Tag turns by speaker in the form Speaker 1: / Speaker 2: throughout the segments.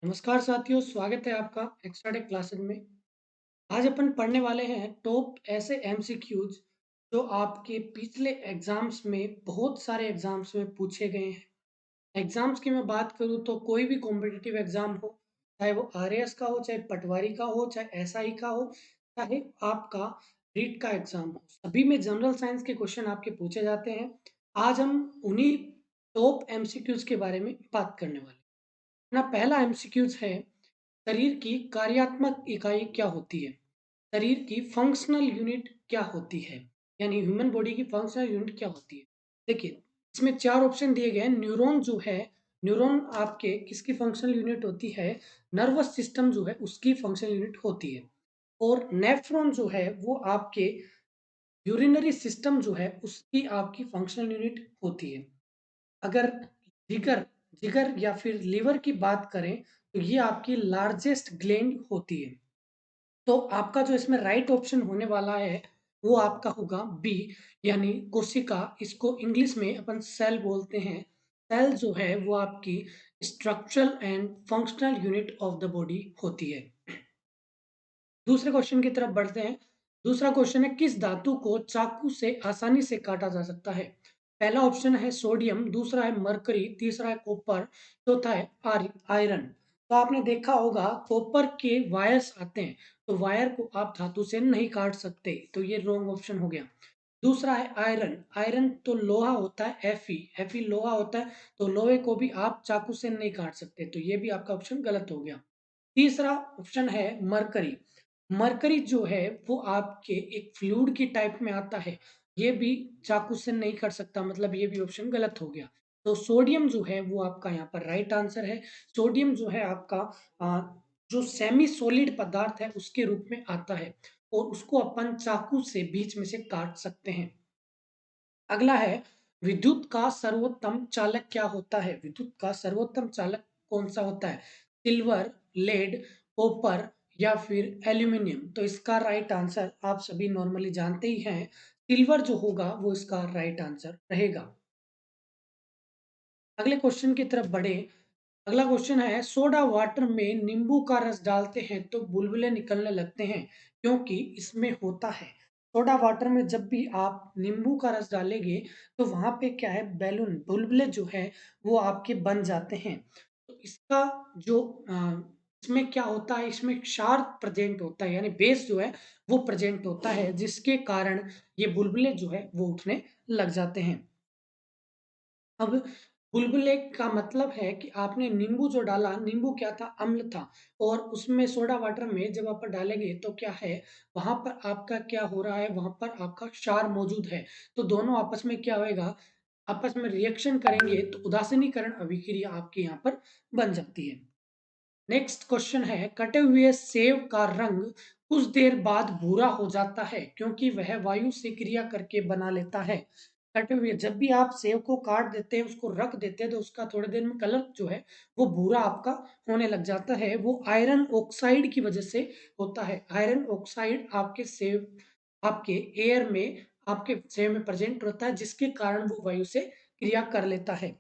Speaker 1: नमस्कार साथियों, स्वागत है आपका एक्स्ट्रा डे क्लासेस में। आज अपन पढ़ने वाले हैं टॉप ऐसे एमसीक्यूज जो आपके पिछले एग्जाम्स में बहुत सारे एग्जाम्स में पूछे गए हैं। एग्जाम्स की मैं बात करूँ तो कोई भी कॉम्पिटिटिव एग्जाम हो, चाहे वो आरएएस का हो, चाहे पटवारी का हो, चाहे एसआई का हो, चाहे आपका रीट का एग्जाम हो, सभी में जनरल साइंस के क्वेश्चन आपके पूछे जाते हैं। आज हम उन्हीं टॉप एमसीक्यूज के बारे में बात करने वाले हैं। अपना पहला एमसीक्यूज है, शरीर की कार्यात्मक इकाई क्या होती है? शरीर की फंक्शनल यूनिट क्या होती है? यानी ह्यूमन बॉडी की फंक्शनल यूनिट क्या होती है? देखिए, इसमें 4 ऑप्शन दिए गए हैं। न्यूरॉन जो है, न्यूरॉन आपके किसकी फंक्शनल यूनिट होती है? नर्वस सिस्टम जो है, उसकी फंक्शनल यूनिट होती है। और नेफ्रॉन जो है, वो आपके यूरिनरी सिस्टम जो है, उसकी आपकी फंक्शनल यूनिट होती है। अगर जिगर जिगर या फिर लिवर की बात करें, तो ये आपकी लार्जेस्ट ग्लैंड होती है। तो आपका जो इसमें राइट ऑप्शन होने वाला है, वो आपका होगा बी, यानी कोशिका। इसको इंग्लिश में अपन सेल बोलते हैं। सेल जो है वो आपकी structural and functional unit of the body होती है। दूसरे क्वेश्चन की तरफ बढ़ते हैं। दूसरा क्वेश्चन है, किस धातु को चाकू से आसानी से काटा जा सकता है? पहला ऑप्शन है सोडियम, दूसरा है मरकरी, तीसरा है कॉपर, चौथा है आयरन। तो आपने देखा होगा कॉपर के वायर्स आते हैं, तो वायर को आप धातु से नहीं काट सकते, तो ये रॉन्ग ऑप्शन हो गया। दूसरा है आयरन, आयरन तो लोहा होता है, एफी लोहा होता है, तो लोहे को भी आप चाकू से नहीं काट सकते, तो ये भी आपका ऑप्शन गलत हो गया। तीसरा ऑप्शन है मरकरी। मरकरी जो है वो आपके एक फ्लूइड की टाइप में आता है, ये भी चाकू से नहीं कर सकता, मतलब ये भी ऑप्शन गलत हो गया। तो सोडियम जो है वो आपका यहाँ पर राइट आंसर है। सोडियम जो है आपका आ, जो सेमी सॉलिड पदार्थ है उसके रूप में आता है, और उसको अपन चाकू से बीच में से काट सकते हैं। अगला है, विद्युत का सर्वोत्तम चालक क्या होता है? विद्युत का सर्वोत्तम चालक कौन सा होता है? सिल्वर, लेड, कॉपर या फिर एल्यूमिनियम? तो इसका राइट आंसर आप सभी नॉर्मली जानते ही हैं, सिल्वर जो होगा वो इसका राइट आंसर रहेगा। अगले क्वेश्चन की तरफ बढ़े। अगला क्वेश्चन है, सोडा वाटर में नींबू का रस डालते हैं तो बुलबुले निकलने लगते हैं, क्योंकि इसमें होता है। सोडा वाटर में जब भी आप नींबू का रस डालेंगे, तो वहां पे क्या है, बैलून बुलबुले जो है वो आपके बन जाते हैं। तो इसका जो इसमें क्या होता है, इसमें क्षार प्रेजेंट होता है, यानी बेस जो है वो प्रेजेंट होता है, जिसके कारण ये बुलबुले जो है वो उठने लग जाते हैं। अब बुलबुले का मतलब है कि आपने नींबू जो डाला, नींबू क्या था, अम्ल था, और उसमें सोडा वाटर में जब आप डालेंगे तो क्या है, वहां पर आपका क्या हो रहा है, वहां पर आपका क्षार मौजूद है। तो दोनों आपस में क्या होएगा, आपस में रिएक्शन करेंगे, तो उदासीनीकरण अभिक्रिया आपके यहाँ पर बन जाती है। नेक्स्ट क्वेश्चन है, कटे हुए सेब का रंग कुछ देर बाद भूरा हो जाता है क्योंकि वह वायु से क्रिया करके बना लेता है। कटे हुए, जब भी आप सेब को काट देते हैं, उसको रख देते हैं, तो उसका थोड़ी देर में कलर जो है वो भूरा आपका होने लग जाता है। वो आयरन ऑक्साइड की वजह से होता है। आयरन ऑक्साइड आपके सेब, आपके एयर में, आपके सेब में प्रेजेंट होता है, जिसके कारण वो वायु से क्रिया कर लेता है।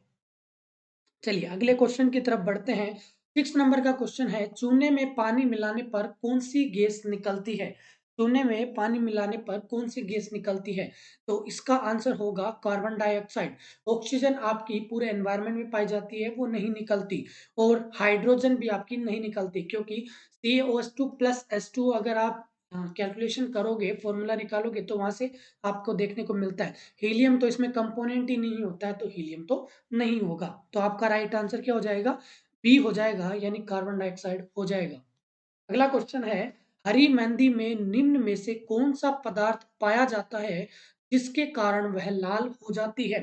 Speaker 1: चलिए अगले क्वेश्चन की तरफ बढ़ते हैं। 6 नंबर का क्वेश्चन है, चूने में पानी मिलाने पर कौन सी गैस निकलती है? चूने में पानी मिलाने पर कौन सी गैस निकलती है? तो इसका आंसर होगा कार्बन डाइऑक्साइड। ऑक्सीजन आपकी पूरे एनवायरनमेंट में पाई जाती है, वो नहीं निकलती। और हाइड्रोजन भी आपकी नहीं निकलती, क्योंकि CaOH2 प्लस H2 अगर आप कैलकुलेशन करोगे, फॉर्मूला निकालोगे, तो वहां से आपको देखने को मिलता है। हीलियम तो इसमें कंपोनेंट ही नहीं होता है, तो हीलियम तो नहीं होगा। तो आपका राइट आंसर क्या हो जाएगा, बी हो जाएगा, यानी कार्बन डाइऑक्साइड हो जाएगा। अगला क्वेश्चन है, हरी मेहंदी में निम्न में से कौन सा पदार्थ पाया जाता है जिसके कारण वह लाल हो जाती है?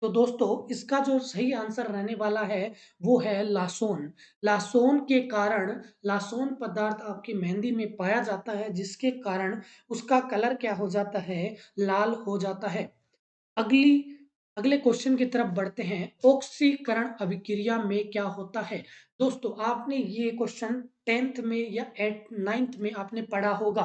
Speaker 1: तो दोस्तों, इसका जो सही आंसर रहने वाला है वो है लासोन। लासोन के कारण, लासोन पदार्थ आपकी मेहंदी में पाया जाता है, जिसके कारण उसका कलर क्या हो जाता है, लाल हो जाता है। अगली अगले क्वेश्चन की तरफ बढ़ते हैं, ऑक्सीकरण अभिक्रिया में क्या होता है? दोस्तों, आपने ये क्वेश्चन 10th में या 9th में आपने पढ़ा होगा,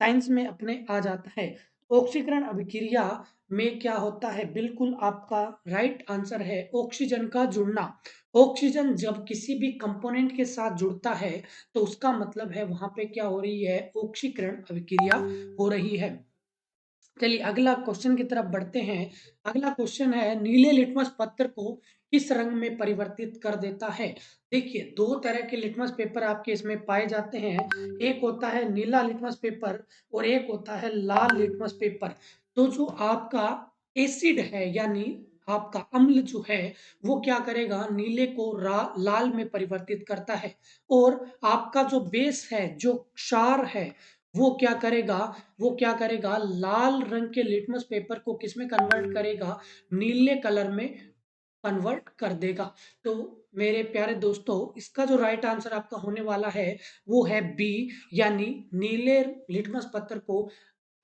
Speaker 1: साइंस में अपने आ जाता है। ऑक्सीकरण अभिक्रिया में क्या होता है? बिल्कुल आपका राइट आंसर है ऑक्सीजन का जुड़ना। ऑक्सीजन जब किसी भी कंपोनेंट के साथ जुड़ता है तो उसका मतलब है वहां पे क्या हो रही है? ऑक्सीकरण अभिक्रिया हो रही है। चलिए अगला क्वेश्चन की तरफ बढ़ते हैं। अगला क्वेश्चन है नीले लिटमस पत्र को किस रंग में परिवर्तित कर देता है? देखिए दो तरह के लिटमस पेपर आपके इसमें पाए जाते हैं। एक होता है नीला लिटमस पेपर और एक होता है लाल लिटमस पेपर। तो जो आपका एसिड है यानी आपका अम्ल जो है वो क्या करेगा? नीले को लाल में परिवर्तित करता है। और आपका जो बेस है, जो क्षार है, वो क्या करेगा? वो क्या करेगा? लाल रंग के लिटमस पेपर को किसमें कन्वर्ट करेगा? नीले कलर में कन्वर्ट कर देगा। तो मेरे प्यारे दोस्तों, इसका जो राइट आंसर आपका होने वाला है वो है बी, यानी नीले लिटमस पत्र को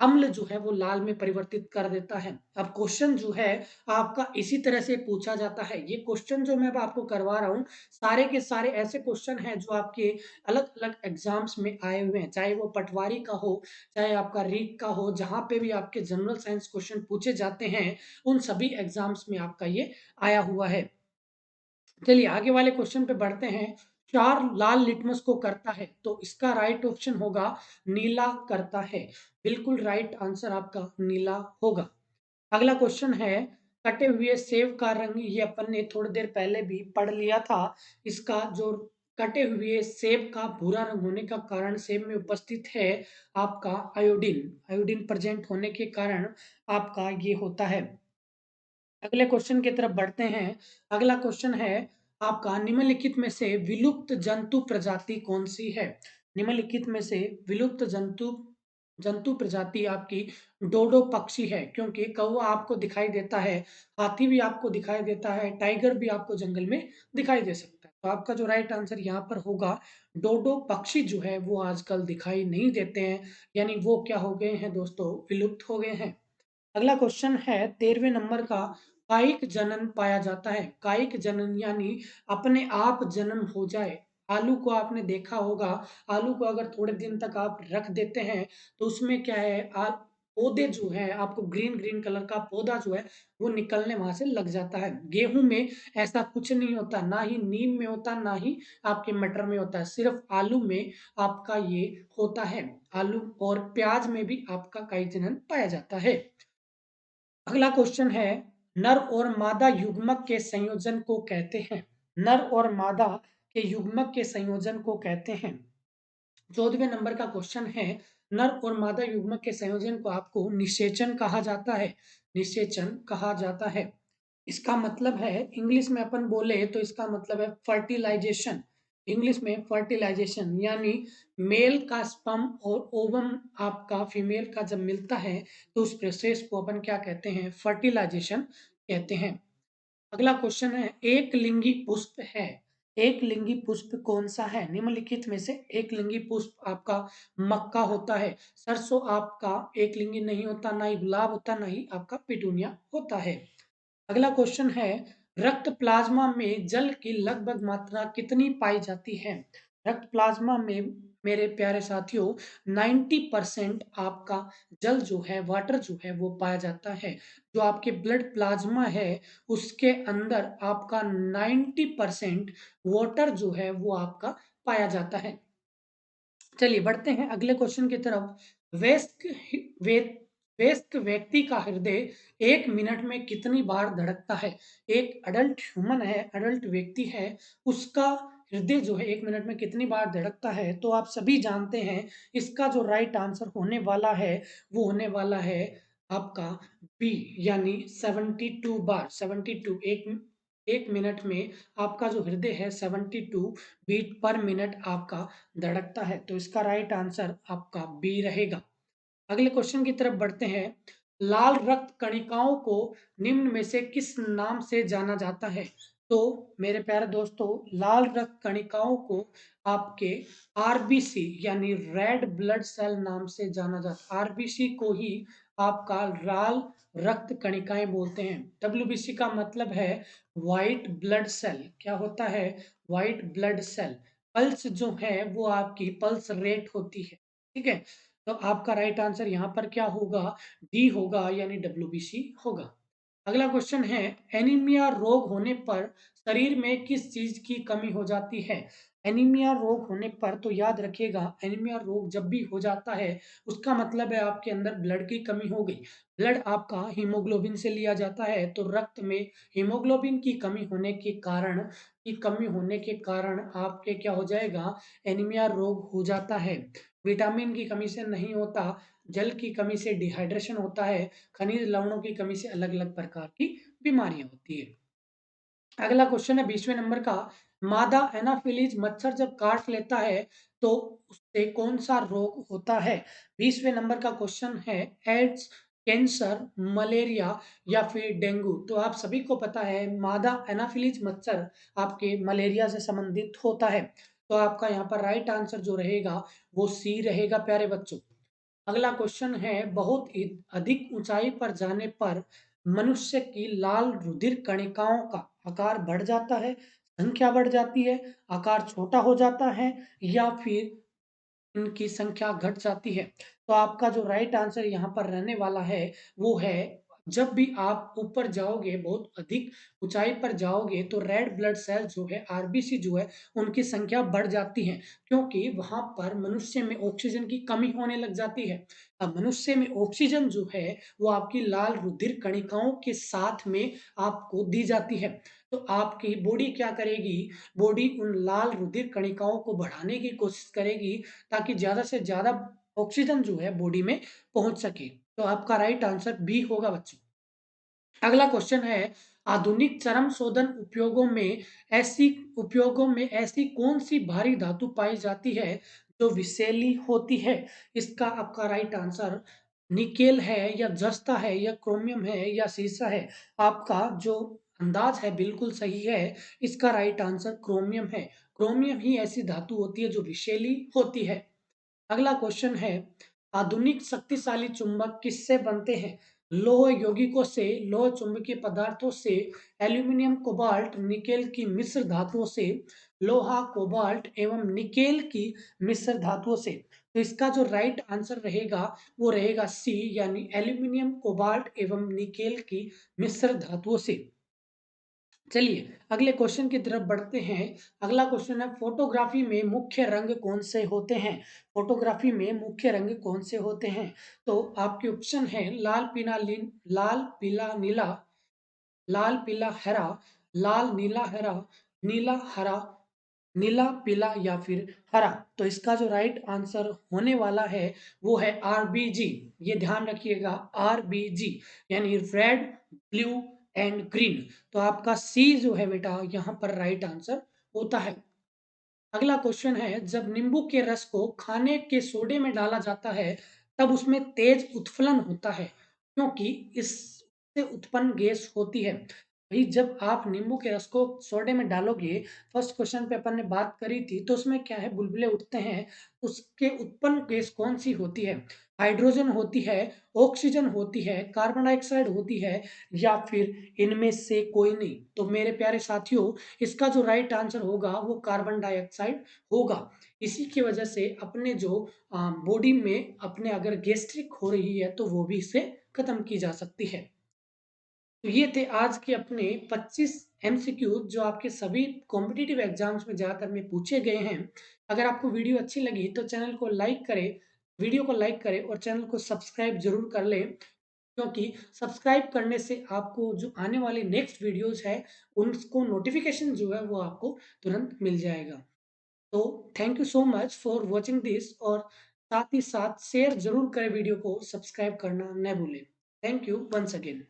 Speaker 1: अम्ल जो है वो लाल में परिवर्तित कर देता है। अब क्वेश्चन जो है आपका इसी तरह से पूछा जाता है। ये क्वेश्चन जो मैं अब आपको करवा रहा हूँ सारे के सारे ऐसे क्वेश्चन हैं जो आपके अलग अलग एग्जाम्स में आए हुए हैं, चाहे वो पटवारी का हो, चाहे आपका रीट का हो, जहां पे भी आपके जनरल साइंस क्वेश्चन पूछे जाते हैं उन सभी एग्जाम्स में आपका ये आया हुआ है। चलिए आगे वाले क्वेश्चन पे बढ़ते हैं। चार लाल लिटमस को करता है, तो इसका राइट ऑप्शन होगा नीला करता है। बिल्कुल राइट आंसर आपका नीला होगा। अगला क्वेश्चन है कटे हुए सेब का रंग, ये अपन ने थोड़ी देर पहले भी पढ़ लिया था। इसका जो कटे हुए सेब का भूरा रंग होने का कारण सेब में उपस्थित है आपका आयोडीन। आयोडीन प्रेजेंट होने के कारण आपका ये होता है। अगले क्वेश्चन की तरफ बढ़ते हैं। अगला क्वेश्चन है आपका निम्नलिखित में से विलुप्त जंतु प्रजाति कौन सी है? निम्नलिखित में से विलुप्त जंतु जंतु प्रजाति आपकी डोडो पक्षी है, क्योंकि कौवा आपको दिखाई देता है, हाथी भी आपको दिखाई देता है, टाइगर भी आपको जंगल में दिखाई दे सकता है। तो आपका जो राइट आंसर यहाँ पर होगा डोडो पक्षी जो है वो आजकल दिखाई नहीं देते हैं, यानी वो क्या हो गए हैं दोस्तों? विलुप्त हो गए हैं। अगला क्वेश्चन है 13वें नंबर का। कायिक जनन पाया जाता है। कायिक जनन यानी अपने आप जन्म हो जाए। आलू को आपने देखा होगा, आलू को अगर थोड़े दिन तक आप रख देते हैं तो उसमें क्या है, पौधे जो है आपको ग्रीन ग्रीन कलर का पौधा जो है वो निकलने वहां से लग जाता है। गेहूं में ऐसा कुछ नहीं होता, ना ही नीम में होता, ना ही आपके मटर में होता है, सिर्फ आलू में आपका ये होता है। आलू और प्याज में भी आपका कायिक जनन पाया जाता है। अगला क्वेश्चन है नर और मादा युग्मक के संयोजन को कहते हैं। नर और मादा के युग्मक के संयोजन को कहते हैं। 14वें नंबर का क्वेश्चन है नर और मादा युग्मक के संयोजन को आपको निषेचन कहा जाता है। निषेचन कहा जाता है। इसका मतलब है इंग्लिश में अपन बोले तो इसका मतलब है फर्टिलाइजेशन। इंग्लिश में फर्टिलाइजेशन यानी मेल का स्पर्म और ओवम आपका फीमेल का जब मिलता है तो उस प्रोसेस को अपन क्या कहते हैं? फर्टिलाइजेशन कहते हैं। अगला क्वेश्चन है एक लिंगी पुष्प है। एक लिंगी पुष्प कौन सा है? निम्नलिखित में से एक लिंगी पुष्प आपका मक्का होता है। सरसों आपका एक लिंगी नहीं होता, ना ही गुलाब होता, ना ही आपका पिटूनिया होता है। अगला क्वेश्चन है रक्त प्लाज्मा में जल की लगभग मात्रा कितनी पाई जाती है? रक्त प्लाज्मा में मेरे प्यारे साथियों 90% आपका जल जो है, वाटर जो है वो पाया जाता है। जो आपके ब्लड प्लाज्मा है उसके अंदर आपका 90% वाटर जो है वो आपका पाया जाता है। चलिए बढ़ते हैं अगले क्वेश्चन की तरफ। वयस्क वे वयस्क व्यक्ति का हृदय 1 मिनट में कितनी बार धड़कता है? एक अडल्ट ह्यूमन है, अडल्ट व्यक्ति है, उसका हृदय जो है 1 मिनट में कितनी बार धड़कता है? तो आप सभी जानते हैं इसका जो राइट आंसर होने वाला है वो होने वाला है आपका बी, यानी 72 बार। 72 एक मिनट में आपका जो हृदय है 72 बीट पर मिनट आपका धड़कता है। तो इसका राइट आंसर आपका बी रहेगा। अगले क्वेश्चन की तरफ बढ़ते हैं। लाल रक्त कणिकाओं को निम्न में से किस नाम से जाना जाता है? तो मेरे प्यारे दोस्तों, लाल रक्त कणिकाओं को आपके आरबीसी यानी रेड ब्लड सेल नाम से जाना जाता है। आरबीसी को ही आपका लाल रक्त कणिकाएं बोलते हैं। डब्ल्यूबीसी का मतलब है व्हाइट ब्लड सेल। क्या होता है? White blood cell. पल्स जो है वो आपकी पल्स रेट होती है। ठीक है। तो आपका राइट आंसर यहाँ पर क्या होगा? डी होगा, यानी डब्ल्यूबीसी होगा। अगला क्वेश्चन है, एनीमिया रोग होने पर शरीर में किस चीज की कमी हो जाती है? एनीमिया रोग होने पर तो याद रखिएगा, एनीमिया रोग जब भी हो जाता है उसका मतलब है आपके अंदर ब्लड की कमी हो गई। ब्लड आपका हीमोग्लोबिन से लिया जाता है, तो रक्त में हीमोग्लोबिन की कमी होने के कारण आपके क्या हो जाएगा? एनीमिया रोग हो जाता है। विटामिन की कमी से नहीं होता, जल की कमी से डिहाइड्रेशन होता है, खनिज लवणों की कमी से अलग-अलग प्रकार की बीमारियां होती है। अगला क्वेश्चन है 20वें नंबर का, मादा एनाफिलीज मच्छर जब काट लेता है तो उससे कौन सा रोग होता है? 20वें नंबर का क्वेश्चन है, एड्स, कैंसर, मलेरिया या फिर डेंगू। तो आप सभी को पता है मादा एनाफिलीज मच्छर आपके मलेरिया से संबंधित होता है। तो आपका यहाँ पर राइट आंसर जो रहेगा वो सी रहेगा प्यारे बच्चों। अगला क्वेश्चन है, बहुत अधिक ऊंचाई पर जाने पर मनुष्य की लाल रुधिर कणिकाओं का आकार बढ़ जाता है, संख्या बढ़ जाती है, आकार छोटा हो जाता है या फिर इनकी संख्या घट जाती है? तो आपका जो राइट आंसर यहाँ पर रहने वाला है वो है, जब भी आप ऊपर जाओगे, बहुत अधिक ऊंचाई पर जाओगे, तो रेड ब्लड सेल जो है, आरबीसी जो है, उनकी संख्या बढ़ जाती है, क्योंकि वहां पर मनुष्य में ऑक्सीजन की कमी होने लग जाती है। अब मनुष्य में ऑक्सीजन जो है वो आपकी लाल रुधिर कणिकाओं के साथ में आपको दी जाती है। तो आपकी बॉडी क्या करेगी? बॉडी उन लाल रुधिर कणिकाओं को बढ़ाने की कोशिश करेगी ताकि ज़्यादा से ज़्यादा ऑक्सीजन जो है बॉडी में पहुंच सके। तो आपका राइट आंसर बी होगा बच्चों। अगला क्वेश्चन है, आधुनिक चर्म शोधन उपयोगों में ऐसी कौन सी भारी धातु पाई जाती है जो विषैली होती है? इसका आपका राइट आंसर निकेल है या जस्ता है या क्रोमियम है या सीसा है? आपका जो अंदाज है बिल्कुल सही है। इसका राइट आंसर क्रोमियम है। क्रोमियम ही ऐसी धातु होती है जो विषैली होती है। अगला क्वेश्चन है, आधुनिक शक्तिशाली चुंबक किससे बनते हैं? लौह यौगिकों से, लौह चुंबकीय पदार्थों से, एल्यूमिनियम, कोबाल्ट, निकेल की मिश्र धातुओं से, लोहा, कोबाल्ट एवं निकेल की मिश्र धातुओं से। तो इसका जो राइट आंसर रहेगा वो रहेगा सी, यानी एल्यूमिनियम, कोबाल्ट एवं निकेल की मिश्र धातुओं से। चलिए अगले क्वेश्चन की तरफ बढ़ते हैं। अगला क्वेश्चन है, फोटोग्राफी में मुख्य रंग कौन से होते हैं? फोटोग्राफी में मुख्य रंग कौन से होते हैं? तो आपके ऑप्शन है, लाल पीला नीला, लाल पीला हरा, लाल नीला हरा, नीला हरा, नीला पीला या फिर हरा। तो इसका जो राइट आंसर होने वाला है वो है आरबीजी। ये ध्यान रखिएगा, आरबीजी यानी रेड, ब्लू एंड ग्रीन। तो आपका सी जो है बेटा यहाँ पर राइट आंसर होता है। अगला क्वेश्चन है, जब नींबू के रस को खाने के सोडे में डाला जाता है तब उसमें तेज उत्फलन होता है, क्योंकि इससे उत्पन्न गैस होती है। भाई जब आप नींबू के रस को सोडे में डालोगे, फर्स्ट क्वेश्चन पे अपन ने बात करी थी, तो उसमें क्या है, बुलबुले उठते हैं। उसके उत्पन्न गैस कौन सी होती है? हाइड्रोजन होती है, ऑक्सीजन होती है, कार्बन डाइऑक्साइड होती है या फिर इनमें से कोई नहीं? तो मेरे प्यारे साथियों, इसका जो राइट आंसर होगा वो कार्बन डाइऑक्साइड होगा। इसी की वजह से अपने जो बॉडी में अपने अगर गैस्ट्रिक हो रही है तो वो भी इसे खत्म की जा सकती है। तो ये थे आज के अपने 25 एमसीक्यू जो आपके सभी कॉम्पिटिटिव एग्जाम्स में ज़्यादातर में पूछे गए हैं। अगर आपको वीडियो अच्छी लगी तो चैनल को लाइक करें, वीडियो को लाइक करें और चैनल को सब्सक्राइब जरूर कर लें, क्योंकि सब्सक्राइब करने से आपको जो आने वाली नेक्स्ट वीडियोस है उनको नोटिफिकेशन जो है वो आपको तुरंत मिल जाएगा। तो thank you so much for watching this, और साथ ही साथ शेयर जरूर करें वीडियो को, सब्सक्राइब करना न भूलें। Thank you once again.